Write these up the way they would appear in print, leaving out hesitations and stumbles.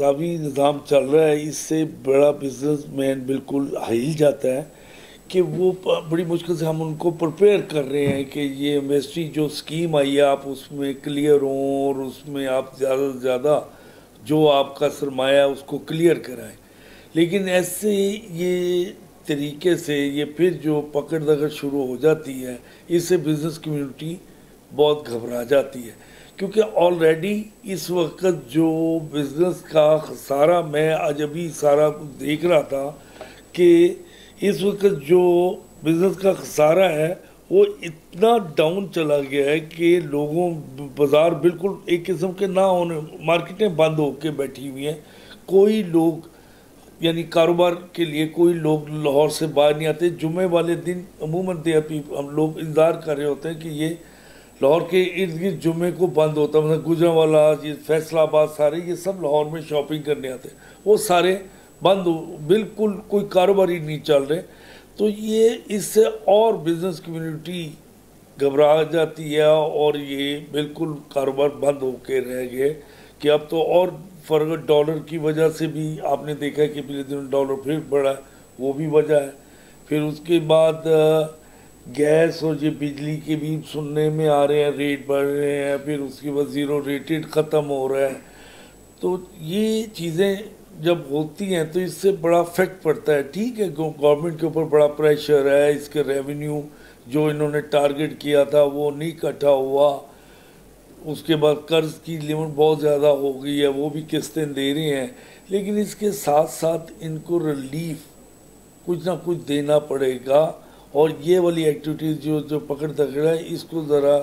इस्लामी निज़ाम चल रहा है, इससे बड़ा बिजनेस मैन बिल्कुल हिल जाता है कि वो बड़ी मुश्किल से हम उनको प्रिपेयर कर रहे हैं कि ये इन्वेस्टी जो स्कीम आई है आप उसमें क्लियर हों और उसमें आप ज़्यादा से ज़्यादा जो आपका सरमाया है उसको क्लियर कराएं। लेकिन ऐसे ये तरीके से ये फिर जो पकड़ दकड़ शुरू हो जाती है, इससे बिज़नेस कम्युनिटी बहुत घबरा जाती है, क्योंकि ऑलरेडी इस वक्त जो बिज़नेस का खसारा, मैं आज अभी सारा कुछ देख रहा था कि इस वक्त जो बिज़नेस का खसारा है वो इतना डाउन चला गया है कि लोगों बाज़ार बिल्कुल एक किस्म के ना होने, मार्केटें बंद होकर बैठी हुई हैं। कोई लोग यानी कारोबार के लिए कोई लोग लाहौर से बाहर नहीं आते। जुमे वाले दिन अमूमन हम लोग इंतज़ार कर रहे होते हैं कि ये लाहौर के इर्द गिर्द जुमे को बंद होता है, मतलब गुजरांवाला, ये फैसलाबाद, सारे ये सब लाहौर में शॉपिंग करने आते हैं, वो सारे बंद हो, बिल्कुल कोई कारोबार ही नहीं चल रहे। तो ये इससे और बिज़नेस कम्युनिटी घबरा जाती है और ये बिल्कुल कारोबार बंद होके रह गए कि अब तो और फर्क डॉलर की वजह से भी आपने देखा कि पिछले दिनों डॉलर फिर बढ़ा, वो भी वजह है। फिर उसके बाद गैस और ये बिजली के भी सुनने में आ रहे हैं रेट बढ़ रहे हैं, फिर उसके बाद ज़ीरो रेटेड ख़त्म हो रहा है। तो ये चीज़ें जब होती हैं तो इससे बड़ा इफेक्ट पड़ता है। ठीक है, गवर्नमेंट के ऊपर बड़ा प्रेशर है, इसके रेवेन्यू जो इन्होंने टारगेट किया था वो नहीं इकट्ठा हुआ, उसके बाद कर्ज की लिमिट बहुत ज़्यादा हो गई है, वो भी किस्तें दे रहे हैं, लेकिन इसके साथ साथ इनको रिलीफ कुछ ना कुछ देना पड़ेगा। और ये वाली एक्टिविटीज़ जो पकड़ दकड़ है इसको ज़रा,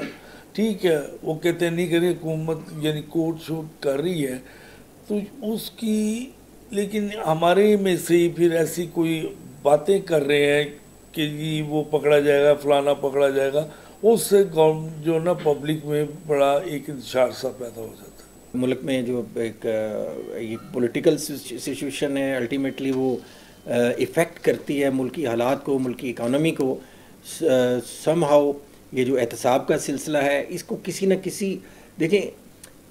ठीक है वो कहते हैं नहीं करें, हुकूमत यानी कोर्ट शूट कर रही है तो उसकी, लेकिन हमारे में से ही फिर ऐसी कोई बातें कर रहे हैं कि जी वो पकड़ा जाएगा, फलाना पकड़ा जाएगा, उससे जो ना पब्लिक में बड़ा एक इंतशार सा पैदा हो जाता है। मुल्क में जो एक ये पॉलिटिकल सिचुएशन है अल्टीमेटली वो इफ़ेक्ट करती है मुल्क की हालात को, मुल्क की इकानमी को। समहाउ ये जो एहतसाब का सिलसिला है इसको किसी न किसी, देखें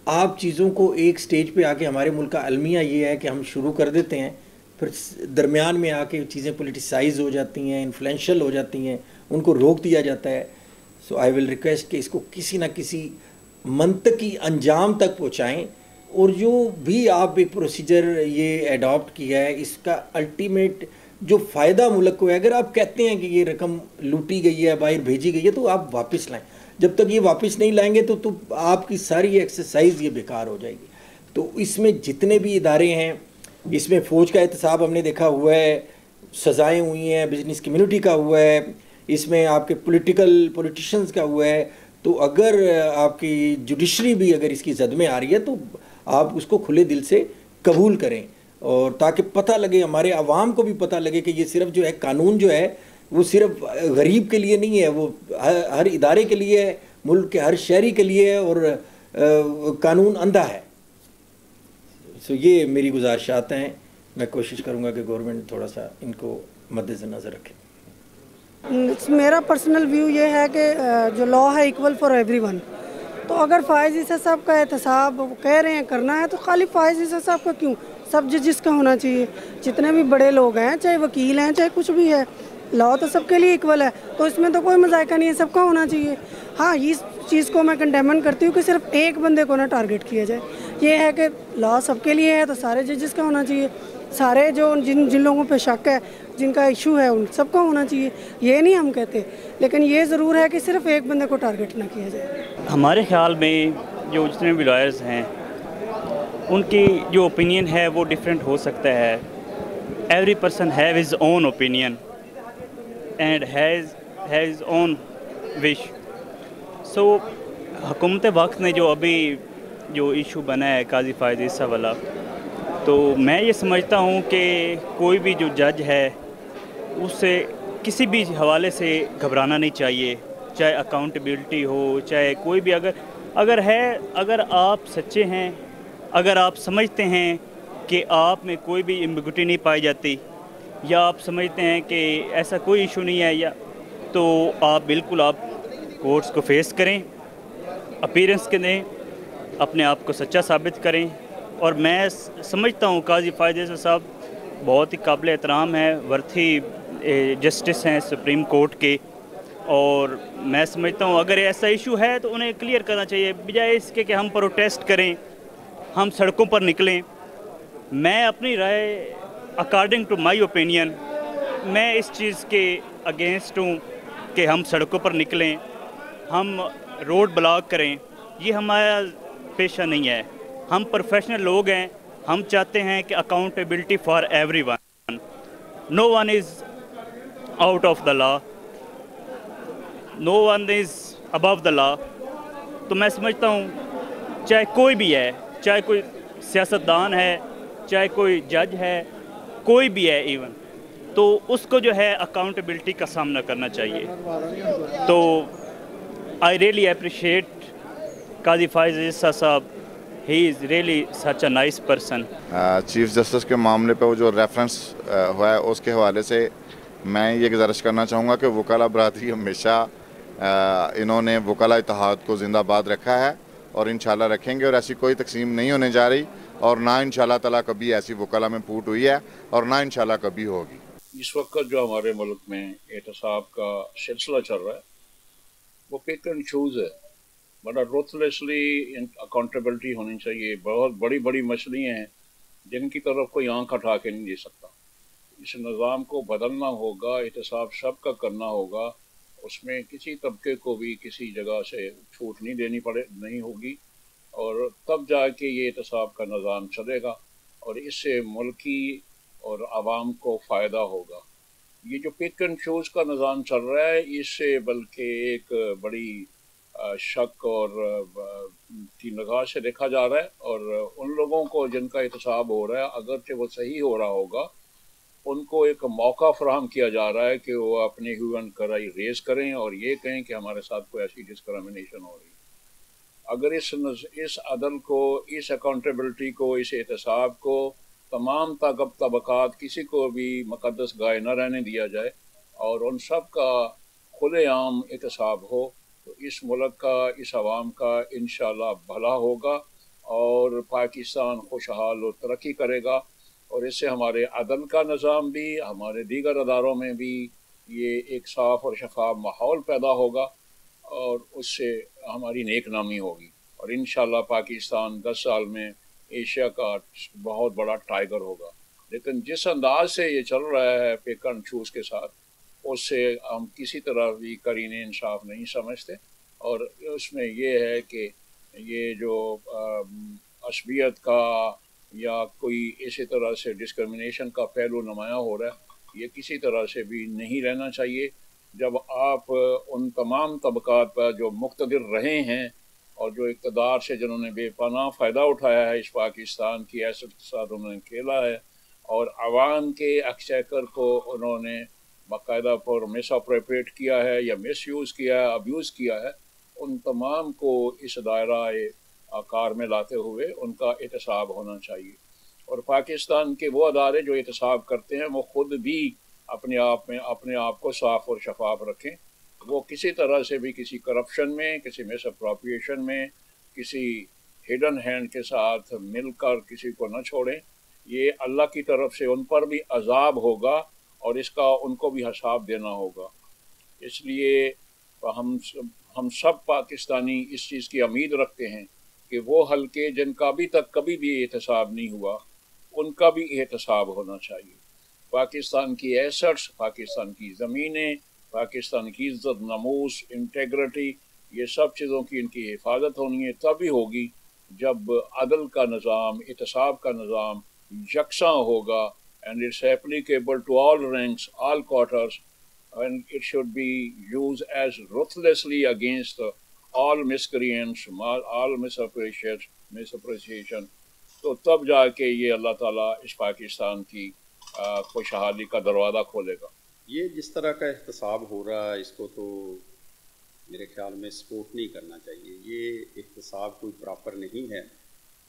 आप चीज़ों को एक स्टेज पे आके, हमारे मुल्क का अलमिया ये है कि हम शुरू कर देते हैं, फिर दरमियान में आके चीज़ें पोलिटिसाइज हो जाती हैं, इन्फ्लुएंशियल हो जाती हैं, उनको रोक दिया जाता है। सो आई विल रिक्वेस्ट कि इसको किसी न किसी मंतकी अंजाम तक पहुँचाएँ, और जो भी आप एक प्रोसीजर ये अडॉप्ट किया है इसका अल्टीमेट जो फ़ायदा मुल्क को है, अगर आप कहते हैं कि ये रकम लूटी गई है, बाहर भेजी गई है, तो आप वापस लाएं। जब तक ये वापस नहीं लाएंगे तो आपकी सारी एक्सरसाइज ये बेकार हो जाएगी। तो इसमें जितने भी इदारे हैं, इसमें फ़ौज का एहतसाब हमने देखा हुआ है, सज़ाएँ हुई हैं, बिजनेस कम्युनिटी का हुआ है, इसमें आपके पॉलिटिशियंस का हुआ है। तो अगर आपकी जुडिशरी भी अगर इसकी जद में आ रही है तो आप उसको खुले दिल से कबूल करें, और ताकि पता लगे, हमारे आवाम को भी पता लगे कि ये सिर्फ जो है कानून जो है वो सिर्फ गरीब के लिए नहीं है, वो हर इदारे के लिए है, मुल्क के हर शहरी के लिए है, और कानून अंधा है। सो ये मेरी गुजारिशात हैं, मैं कोशिश करूँगा कि गवर्नमेंट थोड़ा सा इनको मद्देनज़र रखे। मेरा पर्सनल व्यू ये है कि जो लॉ है इक्वल फॉर एवरीवन, तो अगर फ़ाइज़ ईसा साहब का एहतसाब कह रहे हैं करना है तो खाली फ़ाइज़ ईसा साहब का क्यों, सब जजिस का होना चाहिए। जितने भी बड़े लोग हैं, चाहे वकील हैं, चाहे कुछ भी है, लॉ तो सबके लिए इक्वल है, तो इसमें तो कोई मजायका नहीं है, सबका होना चाहिए। हाँ, इस चीज़ को मैं कंडेमन करती हूँ कि सिर्फ एक बंदे को ना टारगेट किया जाए। ये है कि लॉ सबके लिए है तो सारे जजेस का होना चाहिए, सारे जो जिन लोगों पे शक है, जिनका इशू है, उन सबका होना चाहिए। ये नहीं हम कहते, लेकिन ये ज़रूर है कि सिर्फ एक बंदे को टारगेट ना किया जाए। हमारे ख्याल में जो जितने भी लॉयर्स हैं उनकी जो ओपिनियन है वो डिफरेंट हो सकता है। Every person have his own opinion and has own wish. So हुकूमत वक्त ने जो अभी जो इशू बना है काजी फ़ाइज़ ईसा वाला, तो मैं ये समझता हूँ कि कोई भी जो जज है उससे किसी भी हवाले से घबराना नहीं चाहिए, चाहे अकाउंटेबिलिटी हो, चाहे कोई भी अगर आप सच्चे हैं, अगर आप समझते हैं कि आप में कोई भी एम्बिग्युइटी नहीं पाई जाती, या आप समझते हैं कि ऐसा कोई इशू नहीं है, या तो आप बिल्कुल आप कोर्ट्स को फेस करें, अपीयरेंस के दें, अपने आप को सच्चा साबित करें, اور میں سمجھتا ہوں قاضی فائز عیسی صاحب بہت ہی قابل احترام ہیں، ورتھی جسٹس ہیں سپریم کورٹ کے، اور میں سمجھتا ہوں اگر ایسا ایشو ہے تو انہیں کلیئر کرنا چاہیے، بجائے اس کے کہ ہم پروٹیسٹ کریں، ہم سڑکوں پر نکلیں۔ میں اپنی رائے اکارڈنگ ٹو مائی اوپینین میں اس چیز کے اگینسٹ ہوں کہ ہم سڑکوں پر نکلیں، ہم روڈ بلاک کریں، یہ ہمارا پیشہ نہیں ہے۔ ہم پروفیشنل لوگ ہیں، ہم چاہتے ہیں کہ accountability for every one, no one is out of the law, no one is above the law. تو میں سمجھتا ہوں چاہے کوئی بھی ہے، چاہے کوئی سیاستدان ہے، چاہے کوئی جج ہے، کوئی بھی ہے ایون، تو اس کو جو ہے اکاؤنٹیبلٹی کا سامنا کرنا چاہیے۔ تو آئی ریئلی اپریشیٹ قاضی فائز عیسی صاحب، he is really such a nice person. Chief justice کے معاملے پہ وہ جو ریفرنس ہوا ہے اس کے حوالے سے میں یہ گزارش کرنا چاہوں گا کہ وکلاء برادری ہمیشہ انہوں نے وکلاء اتحاد کو زندہ باد رکھا ہے اور انشاءاللہ رکھیں گے، اور ایسی کوئی تقسیم نہیں ہونے جا رہی، اور نہ انشاءاللہ تعالیٰ کبھی ایسی وکلاء میں پھوٹ ہوئی ہے اور نہ انشاءاللہ کبھی ہوگی۔ اس وقت جو ہمارے ملک میں احتساب کا سلسلہ چل رہا ہے وہ پک اینڈ چوز ہے، بڑا روتھلیسلی اکاؤنٹیبلٹی ہونی چاہیے۔ بہت بڑی بڑی مچھلیاں ہیں جن کی طرف کوئی آنکھ اٹھا کے نہیں دے سکتا۔ اس نظام کو بدلنا ہوگا، احتساب سب کا کرنا ہوگا، اس میں کسی طبقے کو بھی کسی جگہ سے چھوٹ نہیں ہوگی، اور تب جا کے یہ احتساب کا نظام چلے گا اور اس سے ملکی اور عوام کو فائدہ ہوگا۔ یہ جو پک اینڈ چوز کا نظام چل رہا ہے اس سے بلکہ ایک بڑی شک اور کی نگاہ سے دیکھا جا رہا ہے، اور ان لوگوں کو جن کا احتساب ہو رہا ہے اگرچہ وہ صحیح ہو رہا ہوگا، ان کو ایک موقع فراہم کیا جا رہا ہے کہ وہ اپنی ہیو اینڈ کرائی ریز کریں اور یہ کہیں کہ ہمارے ساتھ کوئی ایسی ڈسکرمنیشن ہو رہی ہے۔ اگر اس عدل کو، اس اکاؤنٹیبلٹی کو، اس احتساب کو تمام طبقات کسی کو بھی مقدس گائے نہ رہنے دیا جائے اور ان سب کا کھلے عام احتساب ہو، تو اس ملک کا، اس عوام کا انشاءاللہ بھلا ہوگا اور پاکستان خوشحال و ترقی کرے گا، اور اس سے ہمارے عدل کا نظام بھی، ہمارے دیگر اداروں میں بھی یہ ایک صاف اور شفاف ماحول پیدا ہوگا، اور اس سے ہماری نیک نامی ہوگی، اور انشاءاللہ پاکستان 10 سال میں ایشیا کا بہت بڑا ٹائیگر ہوگا۔ لیکن جس انداز سے یہ چل رہا ہے پک اینڈ چوز کے ساتھ، اس سے ہم کسی طرح بھی قرین انصاف نہیں سمجھتے، اور اس میں یہ ہے کہ یہ جو عصبیت کا یا کوئی اسی طرح سے ڈسکرمنیشن کا پہلو نمایاں ہو رہا ہے، یہ کسی طرح سے بھی نہیں رہنا چاہیے۔ جب آپ ان تمام طبقات پر جو مقتدر رہے ہیں اور جو اقتدار سے جنہوں نے بے پناہ فائدہ اٹھایا ہے، اس پاکستان کی ایسٹ کے ساتھ انہوں نے کھیلا ہے، اور عوام کے ایکسچیکر کو انہوں نے باقاعدہ پر مس اپروپریٹ کیا ہے یا مس یوز کیا ہے، ابیوز کیا ہے، ان تمام کو اس دائرہ کار میں لاتے ہوئے ان کا احتساب ہونا چاہیے۔ اور پاکستان کے وہ ادارے جو احتساب کرتے ہیں وہ خود بھی اپنے آپ کو صاف اور شفاف رکھیں، وہ کسی طرح سے بھی کسی کرپشن میں، کسی مس اپروپریشن میں، کسی ہڈن ہینڈ کے ساتھ مل کر کسی کو نہ چھوڑیں۔ یہ اللہ کی طرف سے ان پر بھی عذاب ہوگا اور اس کا ان کو بھی حساب دینا ہوگا۔ اس لیے ہم سب پاکستانی اس چیز کی امید رکھتے ہیں کہ وہ حلقے جن کا ابھی تک کبھی بھی احتساب نہیں ہوا، ان کا بھی احتساب ہونا چاہیے۔ پاکستان کی ایسٹس، پاکستان کی زمینیں، پاکستان کی عزت، ناموس، انٹیگریٹی، یہ سب چیزوں کی ان کی حفاظت ہونی ہے، تبھی ہوگی جب عدل کا نظام، احتساب کا نظام یکساں ہوگا، and it's applicable to all ranks, all quarters, and it should be used as ruthlessly against all miscreants, all misappreciation. تو تب جا کے یہ اللہ تعالیٰ اس پاکستان کی خوشحالی کا دروازہ کھولے گا۔ یہ جس طرح کا احتساب ہو رہا ہے اس کو تو میرے خیال میں سپورٹ نہیں کرنا چاہیے۔ یہ احتساب کوئی پراپر نہیں ہے،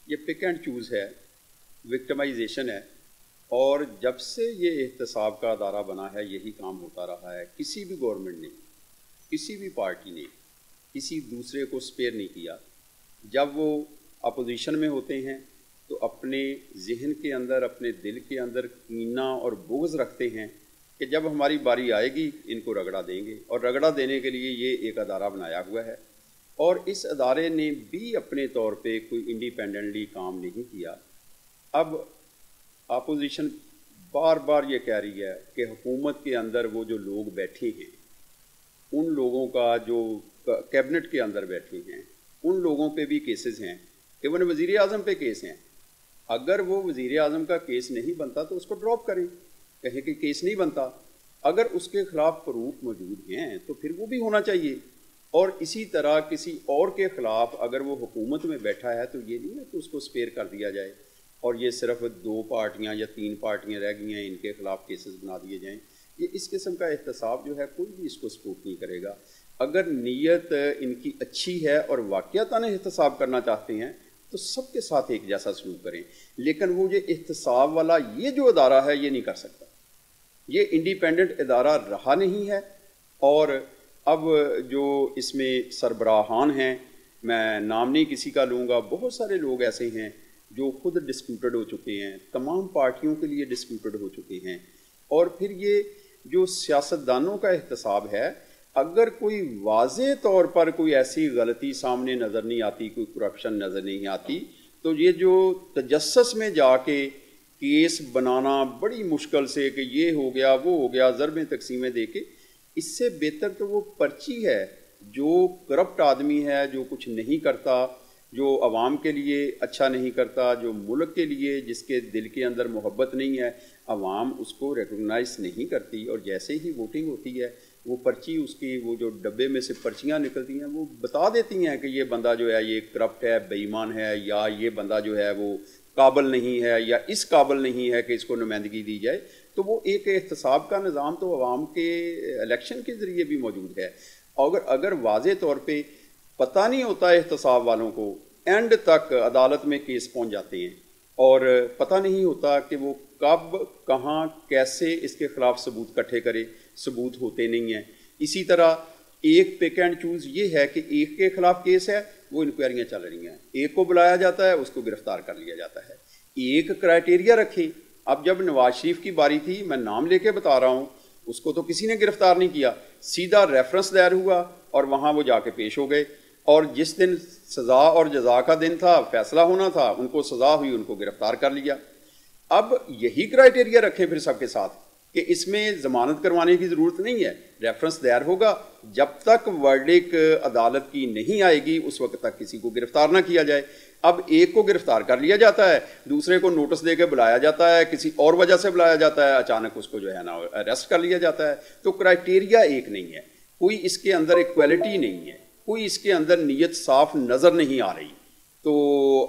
یہ پک اینڈ چوز ہے، وکٹمائزیشن ہے، اور جب سے یہ احتساب کا ادارہ بنا ہے یہی کام ہوتا رہا ہے۔ کسی بھی گورنمنٹ نے، کسی بھی پارٹی نے کسی دوسرے کو سپیئر نہیں کیا۔ جب وہ اپوزیشن میں ہوتے ہیں तो अपने जहन के अंदर, अपने दिल के अंदर कीना और बुग़्ज़ रखते हैं कि जब हमारी बारी आएगी इनको रगड़ा देंगे, और रगड़ा देने के लिए ये एक अदारा बनाया हुआ है। और इस अदारे ने भी अपने तौर पे कोई इंडिपेंडेंटली काम नहीं किया। अब अपोजिशन बार बार ये कह रही है कि हुकूमत के अंदर वो जो लोग बैठे हैं, उन लोगों का जो कैबिनेट के अंदर बैठे हैं, उन लोगों पे भी केसेस हैं, इवन वज़ीर आज़म पे केस हैं। अगर वो वज़ीर आज़म का केस नहीं बनता तो उसको ड्रॉप करें, कहें कि केस नहीं बनता। अगर उसके ख़िलाफ़ प्रूफ मौजूद हैं तो फिर वो भी होना चाहिए। और इसी तरह किसी और के ख़िलाफ़ अगर वो हुकूमत में बैठा है तो ये नहीं है कि उसको स्पेयर कर दिया जाए और ये सिर्फ 2 पार्टियां या 3 पार्टियां रह गई हैं, इनके ख़िलाफ़ केसेस बना दिए जाएं। ये इस किस्म का एहतसाब जो है कोई भी इसको सपोर्ट नहीं करेगा। अगर नीयत इनकी अच्छी है और वाक़यातन एहतसाब करना चाहते हैं तो सबके साथ एक जैसा सलूक करें, लेकिन वो ये एहतसाब वाला ये जो अदारा है ये नहीं कर सकता। ये इंडिपेंडेंट अदारा रहा नहीं है। और अब जो इसमें सरबराहान हैं, मैं नाम नहीं किसी का लूँगा, बहुत सारे लोग ऐसे हैं जो खुद डिस्प्यूटेड हो चुके हैं, तमाम पार्टियों के लिए डिस्प्यूटेड हो चुके हैं। और फिर ये जो सियासतदानों का एहतसाब है, अगर कोई वाज़े तौर पर कोई ऐसी गलती सामने नज़र नहीं आती, कोई करप्शन नज़र नहीं आती, तो ये जो तजस्सुस में जाके केस बनाना बड़ी मुश्किल से कि ये हो गया वो हो गया, ज़रबें तकसीमें दे के, इससे बेहतर तो वो पर्ची है। जो करप्ट आदमी है, जो कुछ नहीं करता, जो आवाम के लिए अच्छा नहीं करता, जो मुल्क के लिए जिसके दिल के अंदर मोहब्बत नहीं है, आवाम उसको रिकॉग्नाइज नहीं करती। और जैसे ही वोटिंग होती है वो पर्ची उसकी, वो जो डब्बे में से पर्चियाँ निकलती हैं वो बता देती हैं कि ये बंदा जो है ये करप्ट है, बेईमान है, या ये बंदा जो है वो काबिल नहीं है, या इस काबिल नहीं है कि इसको नुमाइंदगी दी जाए। तो वो एक एहतसाब का निज़ाम तो आवाम के इलेक्शन के ज़रिए भी मौजूद है। और अगर वाज़े तौर पे पता नहीं होता एहतसाब वालों को, एंड तक अदालत में केस पहुंच जाते हैं और पता नहीं होता कि वो कब, कहाँ, कैसे इसके ख़िलाफ़ सबूत इकट्ठे करे, सबूत होते नहीं हैं। इसी तरह एक पिक एंड चूज़ ये है कि एक के ख़िलाफ़ केस है, वो इंक्वायरियाँ चल रही हैं, एक को बुलाया जाता है, उसको गिरफ़्तार कर लिया जाता है। एक क्राइटेरिया रखें। अब जब नवाज शरीफ की बारी थी, मैं नाम लेके बता रहा हूँ, उसको तो किसी ने गिरफ़्तार नहीं किया, सीधा रेफरेंस दायर हुआ और वहाँ वो जाके पेश हो गए। और जिस दिन सज़ा और जज़ा का दिन था, फैसला होना था, उनको सज़ा हुई, उनको गिरफ़्तार कर लिया। अब यही क्राइटेरिया रखें फिर सबके साथ कि इसमें ज़मानत करवाने की ज़रूरत नहीं है, रेफरेंस दायर होगा, जब तक वर्डिक अदालत की नहीं आएगी उस वक्त तक किसी को गिरफ़्तार ना किया जाए। अब एक को गिरफ़्तार कर लिया जाता है, दूसरे को नोटिस दे के बुलाया जाता है, किसी और वजह से बुलाया जाता है, अचानक उसको जो है ना अरेस्ट कर लिया जाता है। तो क्राइटेरिया एक नहीं है, कोई इसके अंदर इक्वालिटी नहीं है, कोई इसके अंदर नीयत साफ नज़र नहीं आ रही। तो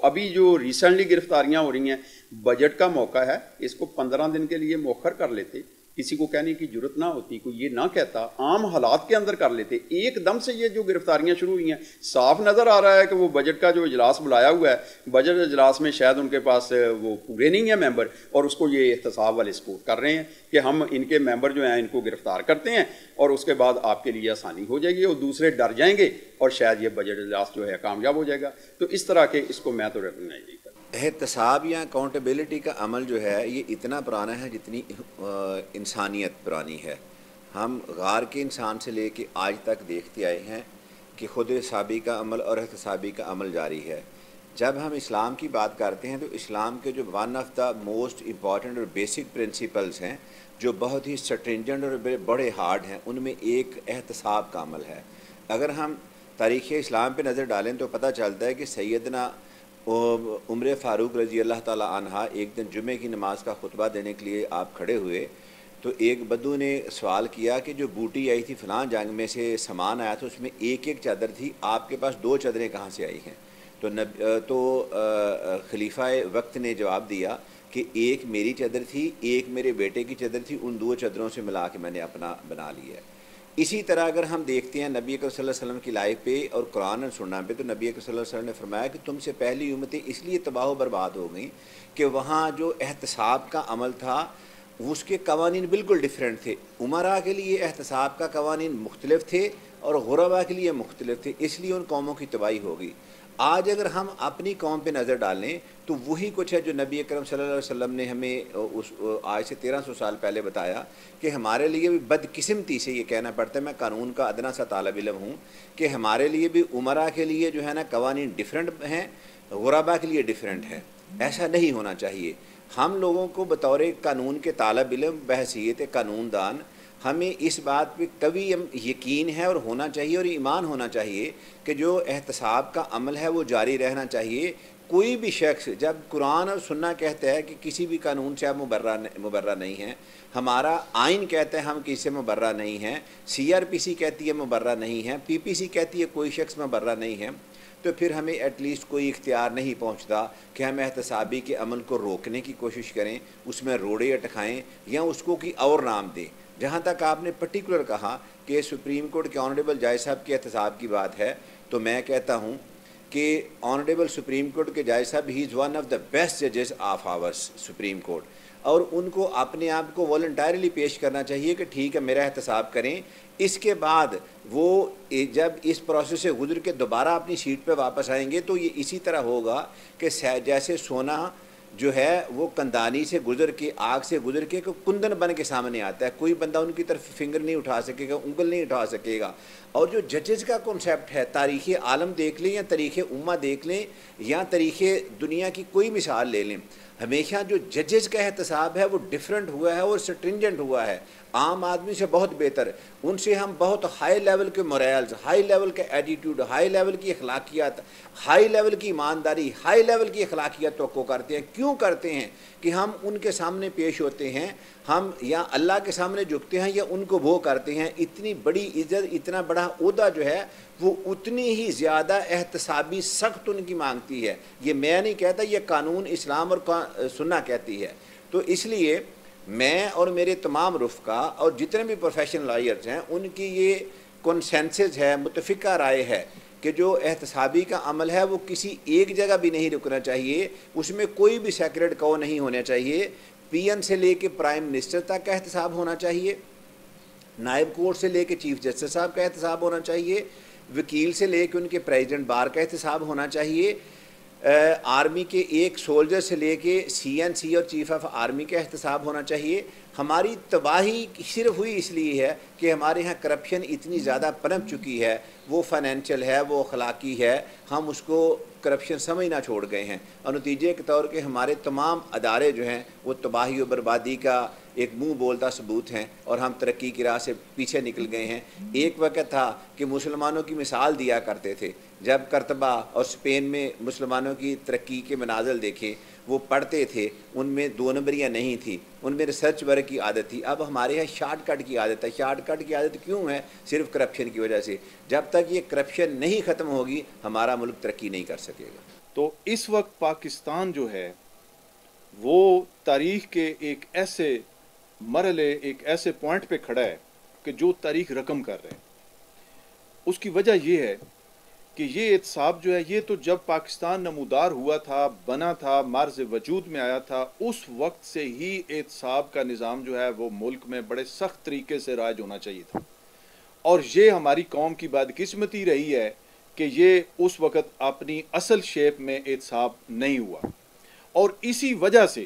अभी जो रिसेंटली गिरफ्तारियां हो रही हैं, बजट का मौका है, इसको 15 दिन के लिए मौखर कर लेते, किसी को कहने की जरूरत ना होती, कोई ये ना कहता, आम हालात के अंदर कर लेते। एकदम से ये जो गिरफ्तारियां शुरू हुई हैं, साफ नज़र आ रहा है कि वो बजट का जो इजलास बुलाया हुआ है, बजट इजलास में शायद उनके पास वो पूरे नहीं है मेंबर, और उसको ये एहतसाब वाले सपोर्ट कर रहे हैं कि हम इनके मेंबर जो हैं इनको गिरफ्तार करते हैं और उसके बाद आपके लिए आसानी हो जाएगी, और दूसरे डर जाएंगे और शायद ये बजट इजलास जो है कामयाब हो जाएगा। तो इस तरह के इसको मैं तो रिकॉग्नाइज नहीं करता। एहतसाब या अकाउंटेबिलिटी का अमल जो है ये इतना पुराना है जितनी इंसानियत पुरानी है। हम गार के इंसान से लेके आज तक देखते आए हैं कि खुद हिसाबी का अमल और एहतसाबी का अमल जारी है। जब हम इस्लाम की बात करते हैं तो इस्लाम के जो one of the most important और बेसिक प्रिंसिपल्स हैं जो बहुत ही स्ट्रिंजेंट और बड़े हार्ड हैं, उनमें एक एहतसाब का अमल है। अगर हम तारीख़ इस्लाम पे नज़र डालें तो पता चलता है कि सैयदना उमर फ़ारूक रज़ी अल्लाह ताला अन्हा एक दिन जुमे की नमाज़ का खुतबा देने के लिए आप खड़े हुए तो एक बद्दू ने सवाल किया कि जो बूटी आई थी फ़लाँ जंग में से सामान आया था उसमें एक एक चादर थी, आपके पास 2 चादरें कहाँ से आई हैं? तो खलीफा वक्त ने जवाब दिया कि एक मेरी चादर थी, एक मेरे बेटे की चादर थी, उन 2 चादरों से मिला के मैंने अपना बना लिया है। इसी तरह अगर हम देखते हैं नबी अकरम सल्लल्लाहु अलैहि वसल्लम की लाइफ पे और कुरान और सुन्नत पे, तो नबी अकरम सल्लल्लाहु अलैहि वसल्लम ने फरमाया कि तुमसे पहली उम्मतें इसलिए तबाह व बर्बाद हो गई कि वहाँ जो एहतसाब का अमल था उसके कवानीन बिल्कुल डिफरेंट थे। उमरा के लिए एहतसाब का कवानीन मुख्तलिफ थे और गुरबा के लिए मुख्तलिफ थे, इसलिए उन कौमों की तबाही हो गई। آج اگر ہم اپنی قوم پہ نظر ڈالیں تو وہی کچھ ہے جو نبی اکرم صلی اللہ علیہ وسلم نے ہمیں آج سے 1300 سال پہلے بتایا کہ ہمارے لیے بھی بدقسمتی سے یہ کہنا پڑتا ہے، میں قانون کا ادنا سا طالب علم ہوں، کہ ہمارے لیے بھی عمرہ کے لیے جو ہے نا قوانین ڈیفرنٹ ہیں، غربا کے لیے ڈیفرنٹ ہے. ایسا نہیں ہونا چاہیے. ہم لوگوں کو بطور قانون کے طالب علم بحیثیت قانون دان ہمیں اس بات پہ کبھی یقین ہے اور ہونا چاہیے اور ایمان ہونا چاہیے کہ جو احتساب کا عمل ہے وہ جاری رہنا چاہیے. کوئی بھی شخص جب قرآن اور سننا کہتا ہے کہ کسی بھی قانون سے آپ مبرہ نہیں ہیں، ہمارا آئین کہتا ہے ہم کسی سے مبرہ نہیں ہیں، CRPC کہتی ہے مبرہ نہیں ہیں، PPC کہتی ہے کوئی شخص مبرہ نہیں ہے، تو پھر ہمیں ایٹ لیسٹ کوئی اختیار نہیں پہنچتا کہ ہم احتسابی کے عمل کو روکنے کی کوشش کریں، اس میں روڑے اٹکائیں یا اس کو کوئی اور نام دیں. جہاں تک آپ نے پرٹیکولر کہا کہ سپریم کورٹ کے آنریبل جج صاحب کے احتساب کی بات ہے، تو میں کہتا ہوں کہ آنریبل سپریم کورٹ کے جج صاحب he is one of the best ججز آف آور سپریم کورٹ، اور ان کو اپنے آپ کو والنٹائرلی پیش کرنا چاہیے کہ ٹھیک ہے میرا احتساب کریں. اس کے بعد وہ جب اس پروسیس سے گزر کے دوبارہ اپنی سیٹ پہ واپس آئیں گے تو یہ اسی طرح ہوگا کہ جیسے سونا جو ہے وہ کندانی سے گزر کے آگ سے گزر کے کندن بن کے سامنے آتا ہے، کوئی بندہ ان کی طرف فنگر نہیں اٹھا سکے گا، انگل نہیں اٹھا سکے گا. اور جو ججز کا کنسیپٹ ہے، تاریخ عالم دیکھ لیں یا تاریخ امہ دیکھ لیں یا تاریخ دنیا کی کوئی مثال لے لیں، ہمیشہ جو ججز کا احتساب ہے وہ ڈیفرنٹ ہوا ہے اور سٹرنجنٹ ہوا ہے، عام آدمی سے بہت بہتر. ان سے ہم بہت ہائی لیول کے مورائلز، ہائی لیول کے ایٹیٹیوڈ، ہائی لیول کی اخلاقیات، ہائی لیول کی ایمانداری، ہائی لیول کی اخلاقیات توقع کرتے ہیں. کیوں کرتے ہیں؟ کہ ہم ان کے سامنے پیش ہوتے ہیں، ہم یا اللہ کے سامنے جھکتے ہیں یا ان کو وہ کرتے ہیں. اتنی بڑی عزت، اتنا بڑا عہدہ جو ہے وہ اتنی ہی زیادہ احتسابی سخت ان کی مانگتی ہے. یہ میں نہیں کہتا، یہ قانون اسلام اور سننا کہتی ہے. تو اس لیے میں اور میرے تمام رفقا اور جتنے بھی پروفیشنل لائرز ہیں ان کی یہ کنسنسس ہے، متفقہ رائے ہے کہ جو احتسابی کا عمل ہے وہ کسی ایک جگہ بھی نہیں رکنا چاہیے، اس میں کوئی بھی سیکریٹ کو نہیں ہونا چاہیے. PN سے لے کے پرائم منسٹر تک کا احتساب ہونا چاہیے، نائب کورٹ سے لے کے چیف جسٹس صاحب کا احتساب ہونا چاہیے، وکیل سے لے کے ان کے پریزیڈنٹ بار کا احتساب ہونا چاہیے، آرمی کے ایک سولجر سے لے کے CNC اور چیف آف آرمی کا احتساب ہونا چاہیے. ہماری تباہی صرف ہوئی اس لیے ہے کہ ہمارے ہاں کرپشن اتنی زیادہ پنپ چکی ہے، وہ فائنینشیل ہے، وہ اخلاقی ہے، ہم اس کو کرپشن سمجھنا چھوڑ گئے ہیں، اور نتیجے کے طور پہ ہمارے تمام ادارے جو ہیں وہ تباہی و بربادی کا ایک منہ بولتا ثبوت ہیں، اور ہم ترقی کی راہ سے پیچھے نکل گئے ہیں. ایک وقت تھا کہ مسلمانوں کی مثال دیا کرتے تھے، جب کرتبہ اور اسپین میں مسلمانوں کی ترقی کے مناظر دیکھے، وہ پڑھتے تھے، ان میں 2 نمبریاں نہیں تھی، ان میں ریسرچ ورک کی عادت تھی. اب ہمارے یہاں شارٹ کٹ کی عادت ہے. شارٹ کٹ کی عادت کیوں ہے؟ صرف کرپشن کی وجہ سے. جب تک یہ کرپشن نہیں ختم ہوگی ہمارا ملک ترقی نہیں کر سکے گا. تو اس وقت پاکستان جو ہے وہ تاریخ کے ایک ایسے مرحلے، ایک ایسے پوائنٹ پہ کھڑا ہے کہ جو تاریخ رقم کر رہے ہیں. اس کی وجہ یہ ہے کہ یہ احتساب جو ہے، یہ تو جب پاکستان نمودار ہوا تھا، بنا تھا، مرز وجود میں آیا تھا، اس وقت سے ہی احتساب کا نظام جو ہے وہ ملک میں بڑے سخت طریقے سے رائج ہونا چاہیے تھا. اور یہ ہماری قوم کی بدقسمتی رہی ہے کہ یہ اس وقت اپنی اصل شیپ میں احتساب نہیں ہوا، اور اسی وجہ سے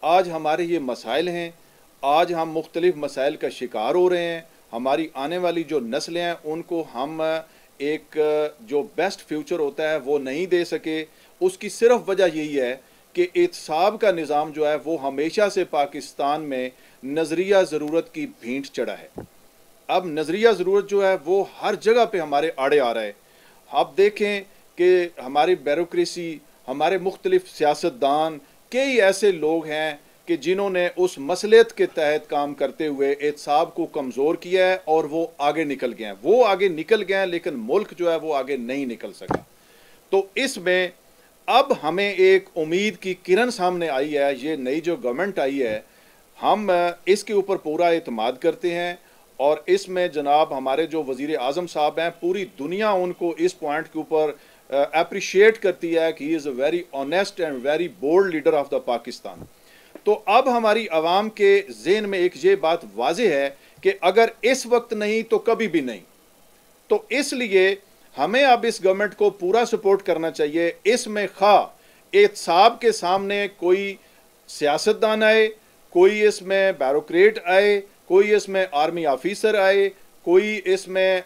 آج ہمارے یہ مسائل ہیں. آج ہم مختلف مسائل کا شکار ہو رہے ہیں. ہماری آنے والی جو نسلیں ہیں ان کو ہم ایک جو بیسٹ فیوچر ہوتا ہے وہ نہیں دے سکے. اس کی صرف وجہ یہی ہے کہ احتساب کا نظام جو ہے وہ ہمیشہ سے پاکستان میں نظریہ ضرورت کی بھینٹ چڑھا ہے. اب نظریہ ضرورت جو ہے وہ ہر جگہ پہ ہمارے آڑے آ رہا ہے. آپ دیکھیں کہ ہماری بیوروکریسی، ہمارے مختلف سیاستدان، کئی ایسے لوگ ہیں کہ جنہوں نے اس مصلحت کے تحت کام کرتے ہوئے احتساب کو کمزور کیا ہے اور وہ آگے نکل گئے ہیں. وہ آگے نکل گئے ہیں لیکن ملک جو ہے وہ آگے نہیں نکل سکا. تو اس میں اب ہمیں ایک امید کی کرن سامنے آئی ہے. یہ نئی جو گورنمنٹ آئی ہے، ہم اس کے اوپر پورا اعتماد کرتے ہیں، اور اس میں جناب ہمارے جو وزیر اعظم صاحب ہیں، پوری دنیا ان کو اس پوائنٹ کے اوپر اپریشیٹ کرتی ہے کہ he is a very honest and very bold leader of the Pakistan. تو اب ہماری عوام کے ذہن میں ایک یہ بات واضح ہے کہ اگر اس وقت نہیں تو کبھی بھی نہیں. تو اس لیے ہمیں اب اس گورنمنٹ کو پورا سپورٹ کرنا چاہیے. اس میں خواہ احتساب کے سامنے کوئی سیاستدان آئے, کوئی اس میں بیوروکریٹ آئے, کوئی اس میں آرمی آفیسر آئے, کوئی اس میں